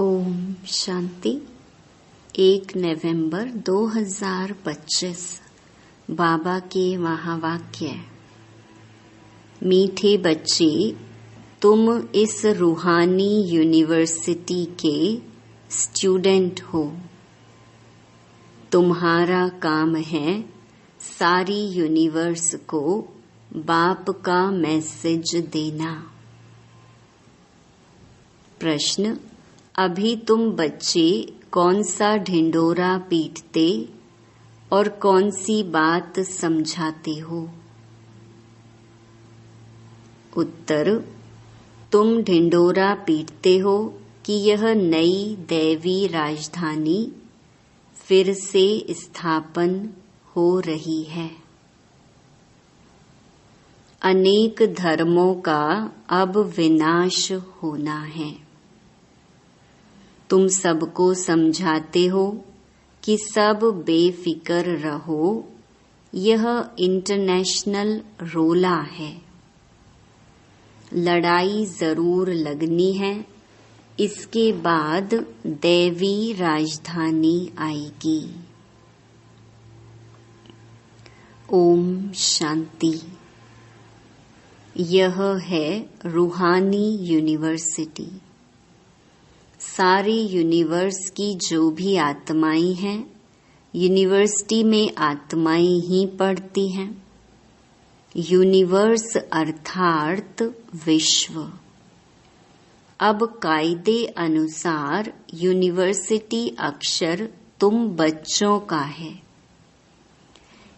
ओम शांति। 1 नवंबर 2025 बाबा के महावाक्य। मीठे बच्चे, तुम इस रूहानी यूनिवर्सिटी के स्टूडेंट हो। तुम्हारा काम है सारी यूनिवर्स को बाप का मैसेज देना। प्रश्न: अभी तुम बच्चे कौन सा ढिंढोरा पीटते और कौन सी बात समझाते हो? उत्तर: तुम ढिंढोरा पीटते हो कि यह नई दैवी राजधानी फिर से स्थापन हो रही है। अनेक धर्मों का अब विनाश होना है। तुम सबको समझाते हो कि सब बेफिक्र रहो, यह इंटरनेशनल रोला है। लड़ाई जरूर लगनी है, इसके बाद दैवी राजधानी आएगी। ओम शांति। यह है रूहानी यूनिवर्सिटी। सारी यूनिवर्स की जो भी आत्माएं हैं, यूनिवर्सिटी में आत्माएं ही पढ़ती हैं। यूनिवर्स अर्थात विश्व। अब कायदे अनुसार यूनिवर्सिटी अक्षर तुम बच्चों का है।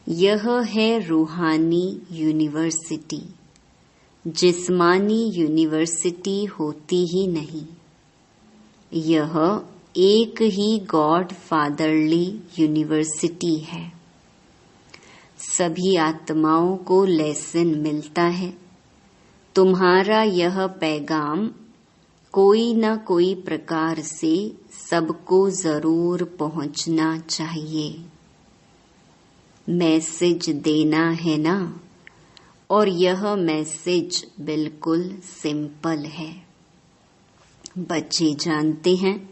यह है रूहानी यूनिवर्सिटी। जिस्मानी यूनिवर्सिटी होती ही नहीं। यह एक ही गॉड फादरली यूनिवर्सिटी है। सभी आत्माओं को लेसन मिलता है। तुम्हारा यह पैगाम कोई न कोई प्रकार से सबको जरूर पहुंचना चाहिए। मैसेज देना है ना, और यह मैसेज बिल्कुल सिंपल है। बच्चे जानते हैं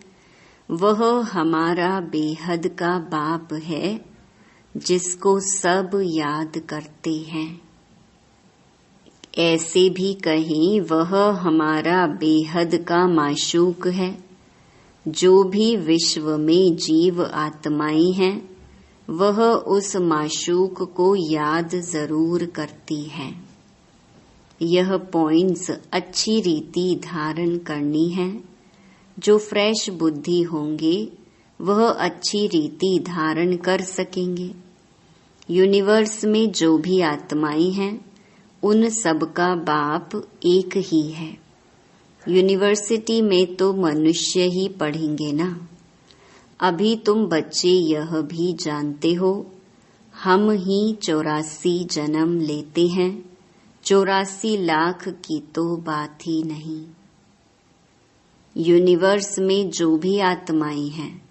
वह हमारा बेहद का बाप है, जिसको सब याद करते हैं। ऐसे भी कहीं वह हमारा बेहद का माशूक है। जो भी विश्व में जीव आत्माएं हैं, वह उस माशूक को याद जरूर करती हैं। यह पॉइंट्स अच्छी रीति धारण करनी है। जो फ्रेश बुद्धि होंगे वह अच्छी रीति धारण कर सकेंगे। यूनिवर्स में जो भी आत्माएं हैं, उन सबका बाप एक ही है। यूनिवर्सिटी में तो मनुष्य ही पढ़ेंगे ना। अभी तुम बच्चे यह भी जानते हो, हम ही 84 जन्म लेते हैं। 84 लाख की तो बात ही नहीं। यूनिवर्स में जो भी आत्माएं हैं,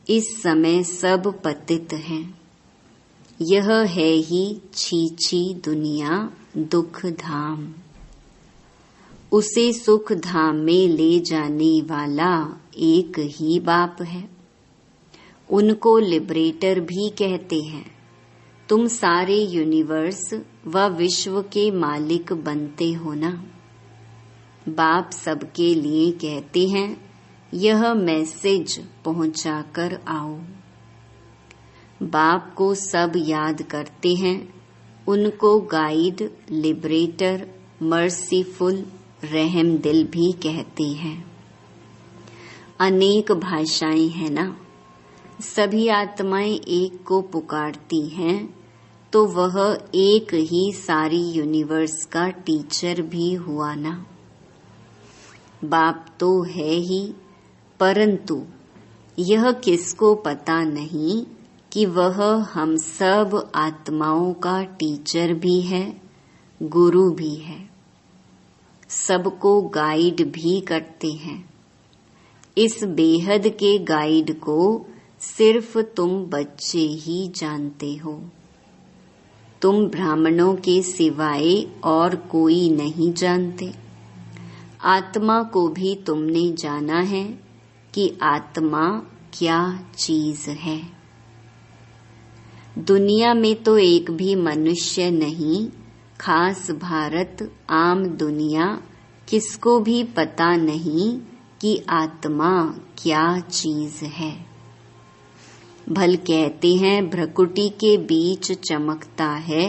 इस समय सब पतित हैं। यह है ही छीछी दुनिया, दुख धाम। उसे सुख धाम में ले जाने वाला एक ही बाप है। उनको लिबरेटर भी कहते हैं। तुम सारे यूनिवर्स व विश्व के मालिक बनते हो ना। बाप सबके लिए कहते हैं, यह मैसेज पहुंचाकर आओ। बाप को सब याद करते हैं। उनको गाइड, लिबरेटर, मर्सीफुल, रहम दिल भी कहते हैं। अनेक भाषाएं हैं ना। सभी आत्माएं एक को पुकारती हैं, तो वह एक ही सारी यूनिवर्स का टीचर भी हुआ ना। बाप तो है ही, परंतु यह किसको पता नहीं कि वह हम सब आत्माओं का टीचर भी है, गुरु भी है। सबको गाइड भी करते हैं। इस बेहद के गाइड को सिर्फ तुम बच्चे ही जानते हो। तुम ब्राह्मणों के सिवाय और कोई नहीं जानते। आत्मा को भी तुमने जाना है कि आत्मा क्या चीज है। दुनिया में तो एक भी मनुष्य नहीं, खास भारत आम दुनिया, किसको भी पता नहीं कि आत्मा क्या चीज है। भल कहते हैं भ्रकुटी के बीच चमकता है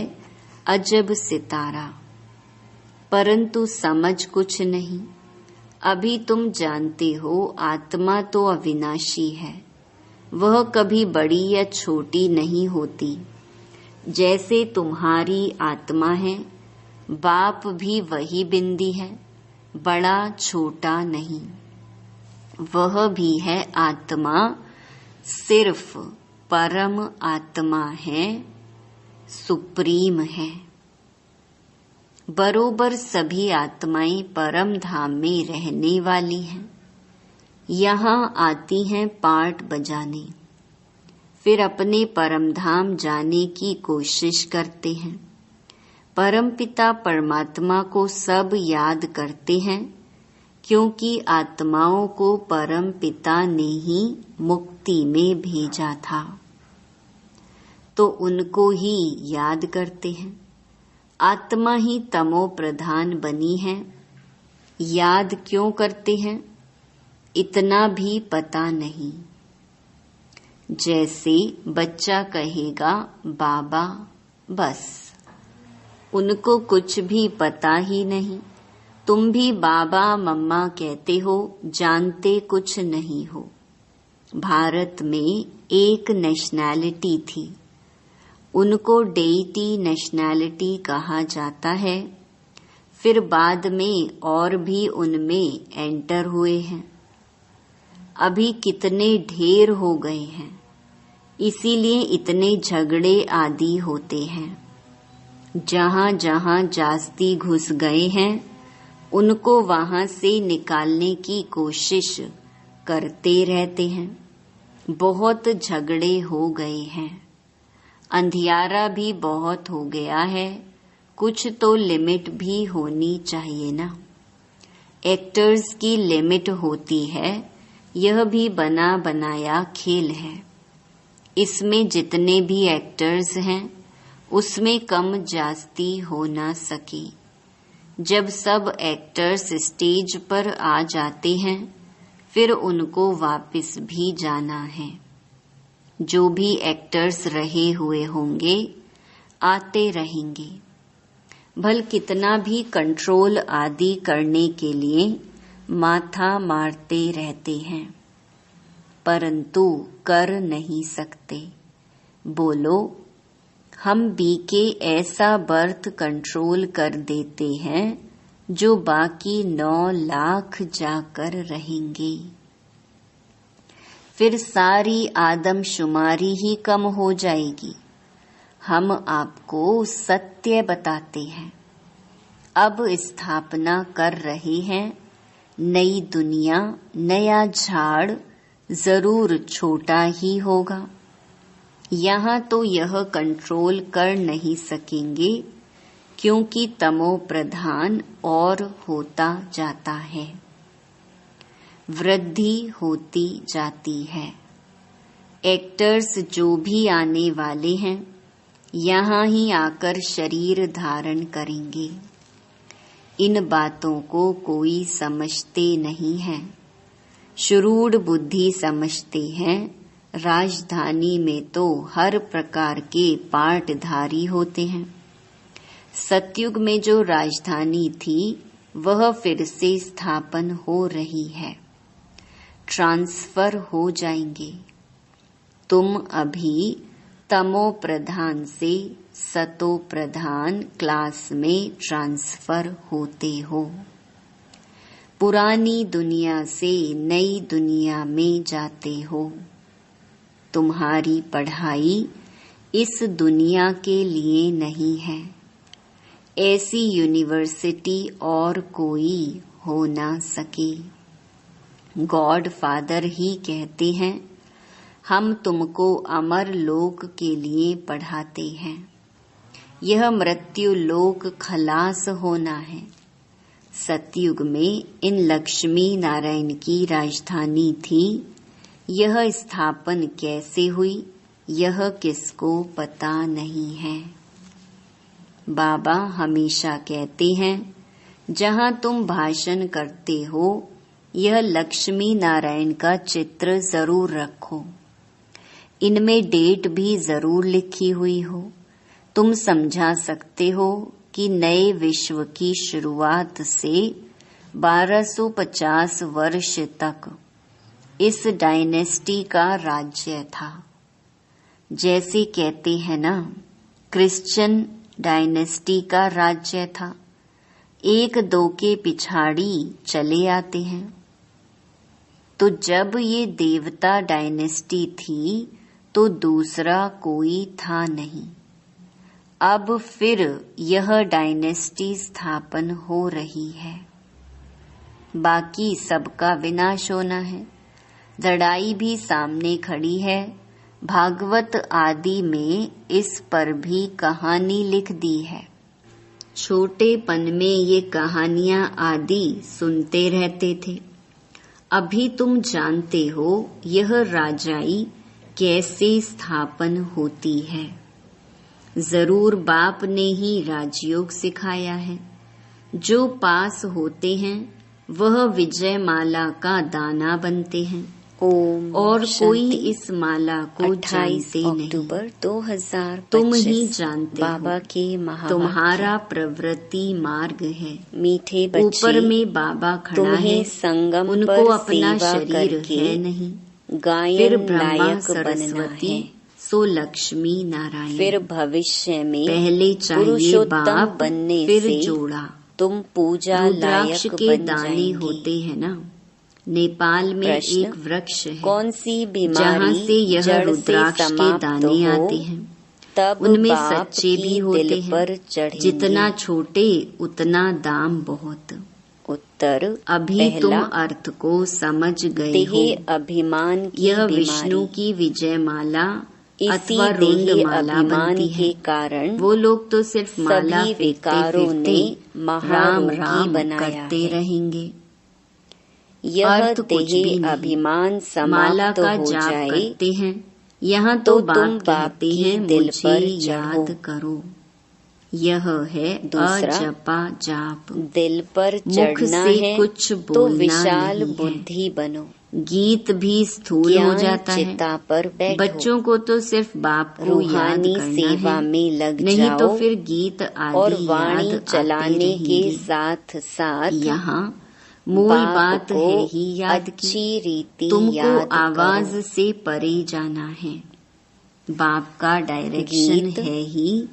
अजब सितारा, परंतु समझ कुछ नहीं। अभी तुम जानते हो आत्मा तो अविनाशी है, वह कभी बड़ी या छोटी नहीं होती। जैसे तुम्हारी आत्मा है, बाप भी वही बिंदी है, बड़ा छोटा नहीं। वह भी है आत्मा, सिर्फ परम आत्मा है, सुप्रीम है। बरोबर सभी आत्माएं परम धाम में रहने वाली हैं। यहाँ आती हैं पार्ट बजाने, फिर अपने परम धाम जाने की कोशिश करते हैं। परम पिता परमात्मा को सब याद करते हैं, क्योंकि आत्माओं को परम पिता ने ही मुक्ति में भेजा था, तो उनको ही याद करते हैं। आत्मा ही तमो प्रधान बनी है, याद क्यों करते हैं इतना भी पता नहीं। जैसे बच्चा कहेगा बाबा, बस, उनको कुछ भी पता ही नहीं। तुम भी बाबा मम्मा कहते हो, जानते कुछ नहीं हो। भारत में एक नेशनैलिटी थी, उनको डेइटी नेशनैलिटी कहा जाता है। फिर बाद में और भी उनमें एंटर हुए हैं। अभी कितने ढेर हो गए हैं, इसीलिए इतने झगड़े आदि होते हैं। जहाँ जहाँ जास्ती घुस गए हैं, उनको वहाँ से निकालने की कोशिश करते रहते हैं। बहुत झगड़े हो गए हैं, अंधियारा भी बहुत हो गया है। कुछ तो लिमिट भी होनी चाहिए ना। एक्टर्स की लिमिट होती है, यह भी बना बनाया खेल है। इसमें जितने भी एक्टर्स हैं, उसमें कम जास्ती हो ना सके। जब सब एक्टर्स स्टेज पर आ जाते हैं, फिर उनको वापस भी जाना है। जो भी एक्टर्स रहे हुए होंगे, आते रहेंगे। भल कितना भी कंट्रोल आदि करने के लिए माथा मारते रहते हैं, परंतु कर नहीं सकते। बोलो, हम बीके ऐसा बर्थ कंट्रोल कर देते हैं जो बाकी 9 लाख जाकर रहेंगे। फिर सारी आदमशुमारी ही कम हो जाएगी। हम आपको सत्य बताते हैं। अब स्थापना कर रहे हैं नई दुनिया, नया झाड़ जरूर छोटा ही होगा। यहाँ तो यह कंट्रोल कर नहीं सकेंगे, क्योंकि तमो प्रधान और होता जाता है, वृद्धि होती जाती है। एक्टर्स जो भी आने वाले हैं, यहाँ ही आकर शरीर धारण करेंगे। इन बातों को कोई समझते नहीं है। शुरूढ़ बुद्धि समझते हैं। राजधानी में तो हर प्रकार के पाटधारी होते हैं। सतयुग में जो राजधानी थी, वह फिर से स्थापन हो रही है। ट्रांसफर हो जाएंगे। तुम अभी तमो प्रधान से सतो प्रधान क्लास में ट्रांसफर होते हो। पुरानी दुनिया से नई दुनिया में जाते हो। तुम्हारी पढ़ाई इस दुनिया के लिए नहीं है। ऐसी यूनिवर्सिटी और कोई हो ना सके। गॉड फादर ही कहते हैं, हम तुमको अमर लोक के लिए पढ़ाते हैं। यह मृत्यु लोक खलास होना है। सतयुग में इन लक्ष्मी नारायण की राजधानी थी। यह स्थापन कैसे हुई यह किसको पता नहीं है। बाबा हमेशा कहते हैं, जहाँ तुम भाषण करते हो यह लक्ष्मी नारायण का चित्र जरूर रखो। इनमें डेट भी जरूर लिखी हुई हो। तुम समझा सकते हो कि नए विश्व की शुरुआत से 1250 वर्ष तक इस डायनेस्टी का राज्य था। जैसे कहते हैं ना, क्रिश्चियन डायनेस्टी का राज्य था। एक दो के पिछाड़ी चले आते हैं। तो जब ये देवता डायनेस्टी थी तो दूसरा कोई था नहीं। अब फिर यह डायनेस्टी स्थापन हो रही है। बाकी सबका विनाश होना है। लड़ाई भी सामने खड़ी है। भागवत आदि में इस पर भी कहानी लिख दी है। छोटेपन में ये कहानियां आदि सुनते रहते थे। अभी तुम जानते हो यह राजाई कैसे स्थापन होती है। जरूर बाप ने ही राजयोग सिखाया है। जो पास होते हैं वह विजय माला का दाना बनते हैं। ओम और कोई शांति। इस माला को 28 जानते नहीं। अक्टूबर 2025 तुम ही जानते बाबा हो। के महावाक्य। तुम्हारा प्रवृत्ति मार्ग है। मीठे बच्चे, ऊपर में बाबा खड़ा तुम्हें है। संगम उनको पर अपना सेवा शरीर करके है नहीं। फिर गायन ब्रह्मा लायक बनना सरस्वती है। सो लक्ष्मी नारायण। फिर भविष्य में पहले चाहिए पुरुषोत्तम बाप, बनने फिर से जोड़ा। तुम पूजा रुद्राक्ष लायक के बन दाने जाएंगे। होते हैं ना। नेपाल में प्रश्न, एक वृक्ष है कौन सी जहाँ बीमारी से यह जड़ से रुद्राक्ष के समाप्त दाने हो, आते हैं। तब उनमें बाप सच्चे की भी होते दिल हैं। पर चढ़ेंगे। जितना छोटे उतना दाम बहुत। उत्तर, अभी तुम पहला, अर्थ को समझ गए देह हो। अभिमान की यह बीमारी। विष्णु की विजय माला इसी अथवा रुंड देह माला अभिमान बनती के है। कारण वो लोग तो सिर्फ माला सभी फेंकते विकारों फिरते ने राम महारोगी राम बनाया करते है। रहेंगे। यह अर्थ कुछ भी देह नहीं। अभिमान माला समाप्त का हो जाप जाए करते हैं। यहाँ तो तो तुम बाप बाप कहते की हैं दिल मुझे पर याद चढ़ो। करो। यह है दूसरा, अजपा जाप। दिल पर मुख चढ़ना से है कुछ तो बोलना विशाल नहीं है। बुद्धि बनो। गीत भी स्थूल हो ज्ञान जाता है। चिता पर बैठो। बच्चों को तो सिर्फ बाप को याद रूहानी करना सेवा है। में लग नहीं जाओ तो फिर गीत और आदि वाणी याद चलाने आते के रहेंगे। साथ साथ यहाँ मूल बाप बात को है ही याद की। अच्छी रीति तुमको याद आवाज करो। से परे जाना है। बाप का डायरेक्शन गीत, है ही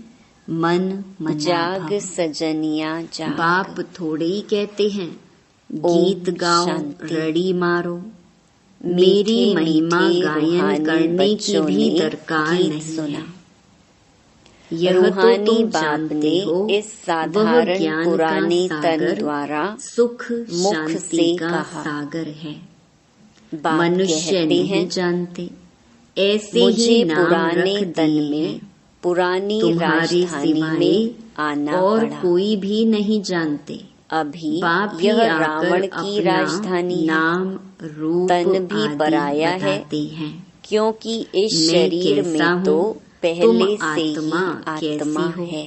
मन मना जाग भव। सजनिया जाग। बाप थोड़े ही कहते हैं ओम गीत गाओ, शांति। रड़ी मारो। मीठे मेरी महिमा मीठे गायन रूहानी करने की बच्चों भी ने दरकार गीत नहीं सुना। है। यह तो रूहानी तुम बाप जानते ने हो। इस वह साधारण ज्ञान पुराने का तन सागर, द्वारा सुख मुख शांति से का कहा। सागर है। बाप मनुष्य कहते नहीं हैं, जानते। ऐसे मुझे ही नाम पुराने रख तन दिए में हैं। पुरानी तुम्हारे राजधानी सिवाय में आना और पड़ा। कोई भी नहीं जानते। अभी बाप ही यह आकर रावण की अपना राजधानी है। नाम रूप तन भी आदि पराया है, बताते हैं। क्योंकि इस मैं शरीर कैसा में तो हूँ, पहले तुम से ही आत्मा आत्मा कैसी हो। है।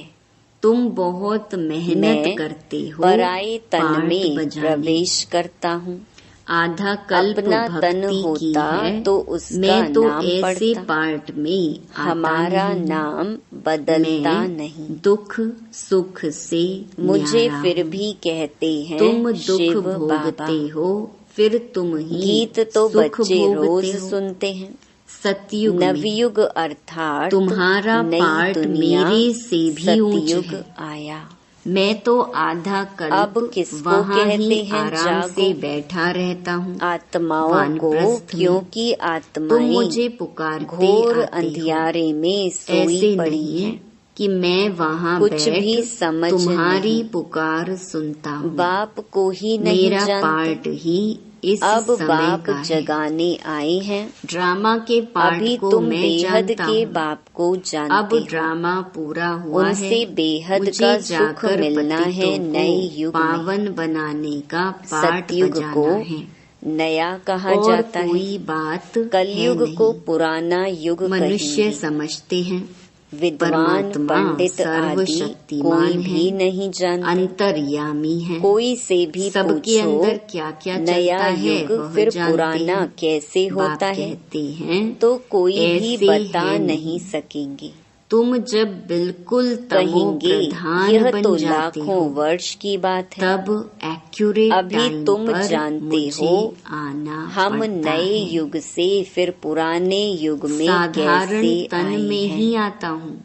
तुम बहुत मेहनत मैं करते हो पराये तन पाठ में बजाने। प्रवेश करता हूँ। आधा कल्प अपना तन भक्ति की होता है। तो उसका मैं तो नाम ऐसे पढ़ता। पार्ट में आता हमारा नहीं हूँ। नाम बदलता मैं नहीं। दुख सुख से मुझे न्यारा फिर हूँ। भी कहते हैं तुम दुख शिव भोगते बाबा। हो, फिर तुम ही गीत तो सुख बच्चे रोज भोगते हो। सुनते हैं। सतयुग में नवयुग अर्थात तुम्हारा नई पार्ट दुनिया मेरे से भी ऊंच सतयुग है। आया। मैं तो आधा कल्प अब किसको वहाँ कहते ही हैं आराम जागो? से बैठा रहता हूँ आत्माओं को, वानप्रस्थ में। क्योंकि तुम आत्माएं मुझे पुकारते घोर आते हो। अंधियारे में सोई ऐसे पड़ी नहीं हैं। कि मैं वहाँ कुछ बैठ भी समझ तुम्हारी नहीं। पुकार सुनता हूँ। बाप को ही नहीं मेरा जानते। पार्ट ही इस अब समय बाप का है। जगाने आए हैं। ड्रामा के पार्ट अभी को तुम मैं बेहद जानता के हूँ। बाप को अब जानते हो। ड्रामा पूरा हुआ है। उनसे बेहद मुझे का सुख जाकर मिलना है पतितों नए को युग में। पावन बनाने का पाठ सतयुग को बजाना है नया कहा और जाता है। कोई बात है कलयुग को नहीं। पुराना युग मनुष्य कहेंगे। समझते हैं विद्वान परमात्मा पंडित आदि कोई सर्वशक्तिमान भी है, नहीं जानते। अंतर्यामी है। कोई से भी सबके पूछो अंदर क्या क्या नया चलता है युग वह फिर जानते पुराना हैं। कैसे बाप होता है कहते हैं तो कोई भी ऐसे बता है नहीं सकेंगे। तुम जब बिल्कुल तमो कहेंगे प्रधान यह बन तो जाते लाखों हो वर्ष की बात है। तब एक्यूरेट अभी टाइम तुम पर जानते मुझे हो आना हम पड़ता नए है। युग से फिर पुराने युग में साधारण कैसे तन आए में हैं। ही आता हूँ।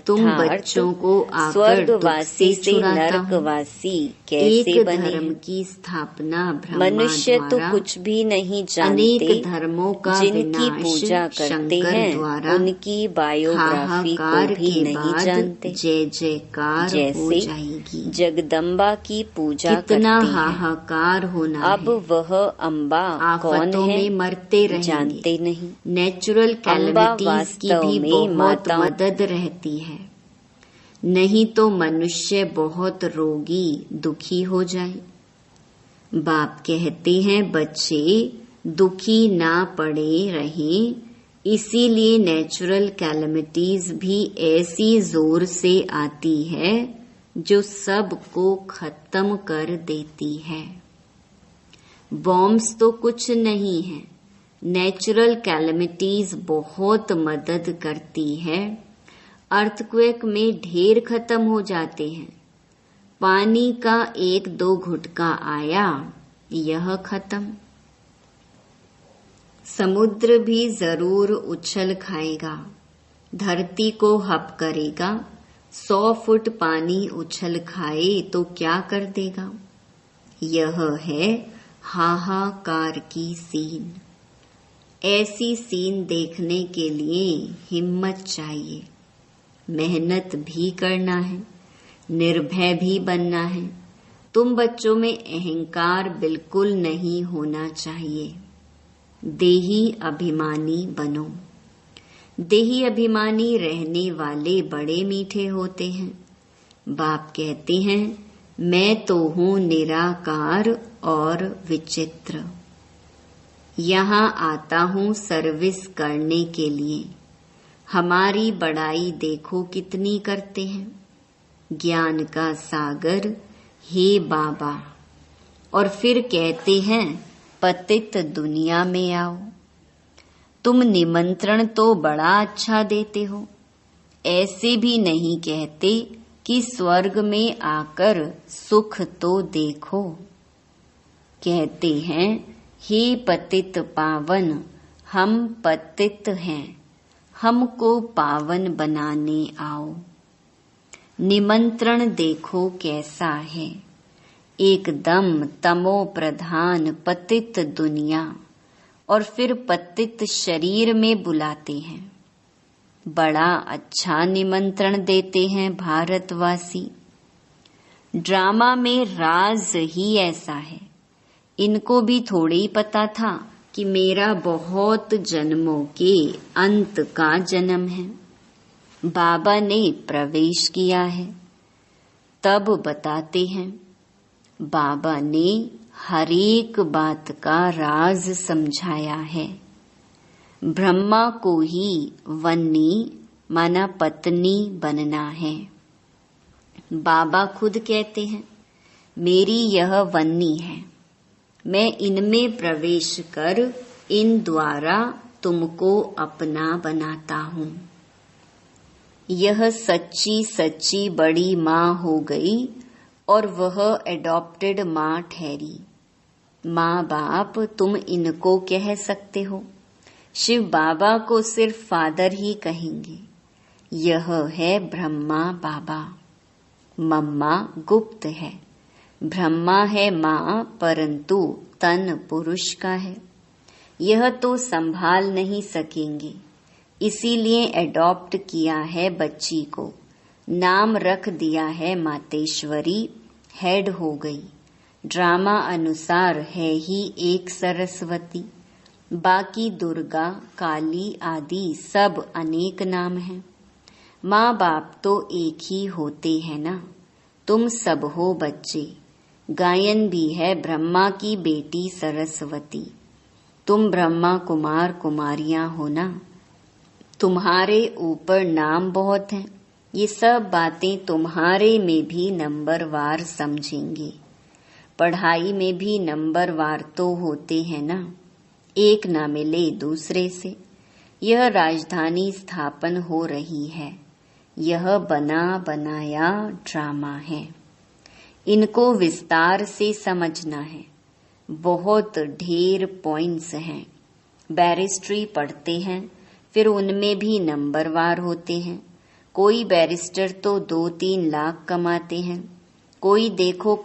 तुम अर्थात बच्चों को आकर दुख स्वर्गवासी से से छुड़ाता हूँ। नरकवासी कैसे एक बने धर्म हैं। की स्थापना ब्रह्मा मनुष्य तो द्वारा, कुछ भी नहीं अनेक जानते। धर्मों का जिनकी विनाश पूजा करते शंकर हैं द्वारा, उनकी बायोग्राफी को हाहाकार भी के नहीं बाद जानते। जय जयकार हो जैसे जाएगी। जगदम्बा की पूजा कितना करते हैं। हाहाकार होना अब है। वह अम्बा कौन आफतों है में मरते रहेंगे। जानते नहीं। नेचुरल कैलेमिटीज की वास्तव भी में बहुत माताओं मदद रहती है, नहीं तो मनुष्य बहुत रोगी दुखी हो जाए। बाप कहते हैं बच्चे दुखी ना पड़े रहें, इसीलिए नेचुरल कैलेमिटीज भी ऐसी जोर से आती है जो सबको खत्म कर देती है। बॉम्ब्स तो कुछ नहीं है, नेचुरल कैलेमिटीज बहुत मदद करती है। अर्थक्वेक में ढेर खत्म हो जाते हैं। पानी का 1-2 घुटका आया, यह खत्म। समुद्र भी जरूर उछल खाएगा, धरती को हप करेगा। 100 फुट पानी उछल खाए तो क्या कर देगा। यह है हाहाकार की सीन। ऐसी सीन देखने के लिए हिम्मत चाहिए, मेहनत भी करना है, निर्भय भी बनना है। तुम बच्चों में अहंकार बिल्कुल नहीं होना चाहिए। देही अभिमानी बनो। देही अभिमानी रहने वाले बड़े मीठे होते हैं। बाप कहते हैं मैं तो हूँ निराकार और विचित्र। यहाँ आता हूँ सर्विस करने के लिए। हमारी बड़ाई देखो कितनी करते हैं। ज्ञान का सागर हे बाबा, और फिर कहते हैं पतित दुनिया में आओ। तुम निमंत्रण तो बड़ा अच्छा देते हो, ऐसे भी नहीं कहते कि स्वर्ग में आकर सुख तो देखो। कहते हैं हे पतित पावन, हम पतित हैं, हमको पावन बनाने आओ। निमंत्रण देखो कैसा है, एकदम तमो प्रधान पतित दुनिया, और फिर पतित शरीर में बुलाते हैं। बड़ा अच्छा निमंत्रण देते हैं भारतवासी। ड्रामा में राज ही ऐसा है। इनको भी थोड़ी ही पता था कि मेरा बहुत जन्मों के अंत का जन्म है। बाबा ने प्रवेश किया है, तब बताते हैं। बाबा ने हर एक बात का राज समझाया है। ब्रह्मा को ही वन्नी माना पत्नी बनना है। बाबा खुद कहते हैं मेरी यह वन्नी है, मैं इनमें प्रवेश कर इन द्वारा तुमको अपना बनाता हूँ। यह सच्ची सच्ची बड़ी माँ हो गई और वह एडॉप्टेड माँ ठहरी। माँ बाप तुम इनको कह सकते हो, शिव बाबा को सिर्फ फादर ही कहेंगे। यह है ब्रह्मा बाबा। मम्मा गुप्त है, ब्रह्मा है माँ परंतु तन पुरुष का है। यह तो संभाल नहीं सकेंगे, इसीलिए एडॉप्ट किया है बच्ची को। नाम रख दिया है मातेश्वरी, हेड हो गई। ड्रामा अनुसार है ही एक सरस्वती, बाकी दुर्गा, काली आदि सब अनेक नाम हैं। माँ बाप तो एक ही होते हैं ना। तुम सब हो बच्चे। गायन भी है ब्रह्मा की बेटी सरस्वती। तुम ब्रह्मा कुमार कुमारियां हो ना। तुम्हारे ऊपर नाम बहुत हैं। ये सब बातें तुम्हारे में भी नंबरवार समझेंगे। पढ़ाई में भी नंबरवार तो होते हैं ना, एक ना मिले दूसरे से। यह राजधानी स्थापन हो रही है। यह बना बनाया ड्रामा है। इनको विस्तार से समझना है। बहुत ढेर पॉइंट्स हैं। बैरिस्ट्री पढ़ते हैं, फिर उनमें भी नंबरवार होते हैं। कोई बैरिस्टर तो 2-3 लाख कमाते हैं। कोई देखो